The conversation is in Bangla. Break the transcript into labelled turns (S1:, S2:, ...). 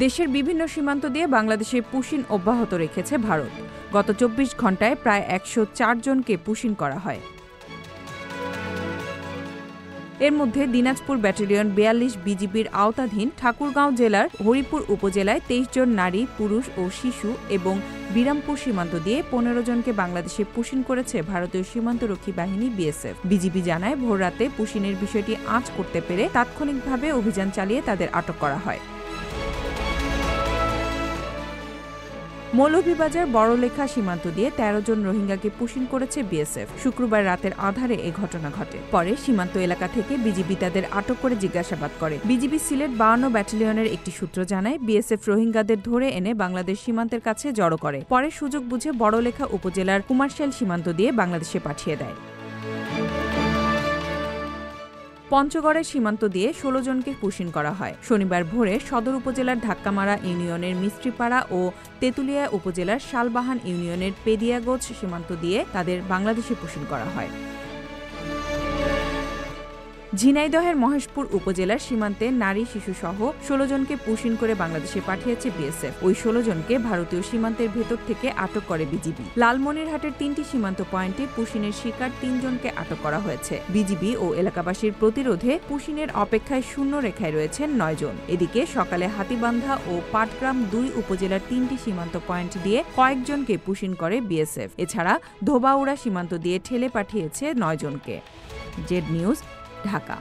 S1: দেশের বিভিন্ন সীমান্ত দিয়ে বাংলাদেশে পুশিন অব্যাহত রেখেছে ভারত। গত ২৪ ঘণ্টায় প্রায় ১০৪ জনকে পুশিন করা হয়। এর মধ্যে দিনাজপুর ব্যাটালিয়ন ৪২ বিজিবির আওতাধীন ঠাকুরগাঁও জেলার হরিপুর উপজেলায় ২৩ জন নারী, পুরুষ ও শিশু এবং বিরামপুর সীমান্ত দিয়ে ১৫ জনকে বাংলাদেশে পুশিন করেছে ভারতীয় সীমান্তরক্ষী বাহিনী বিএসএফ। বিজিবি জানায়, ভোররাতে পুশিনের বিষয়টি আঁচ করতে পেরে তাৎক্ষণিকভাবে অভিযান চালিয়ে তাদের আটক করা হয়। মৌলভীবাজার বড়লেখা সীমান্ত দিয়ে ১৩ জন রোহিঙ্গাকে পুশিন করেছে বিএসএফ। শুক্রবার রাতের আঁধারে এ ঘটনা ঘটে। পরে সীমান্ত এলাকা থেকে বিজিবি তাদের আটক করে জিজ্ঞাসাবাদ করে। বিজিবি সিলেট ৫২ ব্যাটালিয়নের একটি সূত্র জানায়, বিএসএফ রোহিঙ্গাদের ধরে এনে বাংলাদেশ সীমান্তের কাছে জড়ো করে। পরে সুযোগ বুঝে বড়লেখা উপজেলার কুমারশাল সীমান্ত দিয়ে বাংলাদেশে পাঠিয়ে দেয়। পঞ্চগড়ের সীমান্ত দিয়ে ১৬ জনকে পুশিন করা হয়। শনিবার ভোরে সদর উপজেলার ধাক্কামারা ইউনিয়নের মিস্ত্রিপাড়া ও তেঁতুলিয়া উপজেলার শালবাহান ইউনিয়নের পেদিয়াগোছ সীমান্ত দিয়ে তাদের বাংলাদেশে পুশিন করা হয়। ঝিনাইদহের মহেশপুর উপজেলার সীমান্তে নারী, শিশুসহ ১৬ জনকে পুশিন করে বাংলাদেশে পাঠিয়েছে বিএসএফ। ওই ১৬ জনকে ভারতীয় সীমান্তের ভেতর থেকে আটক করে বিজিবি। লালমনিরহাটের ৩টি সীমান্ত পয়েন্টে পুশিনের শিকার ৩ জনকে আটক করা হয়েছে। বিজিবি ও এলাকাবাসীর প্রতিরোধে পুশিনের অপেক্ষায় শূন্য রেখায় রয়েছেন ৯ জন। এদিকে সকালে হাতীবান্ধা ও পাটগ্রাম ২ উপজেলার ৩টি সীমান্ত পয়েন্ট দিয়ে কয়েকজনকে পুশিন করে বিএসএফ। এছাড়া ধোবাউড়া সীমান্ত দিয়ে ঠেলে পাঠিয়েছে ৯ জনকে। Z news, Dhaka.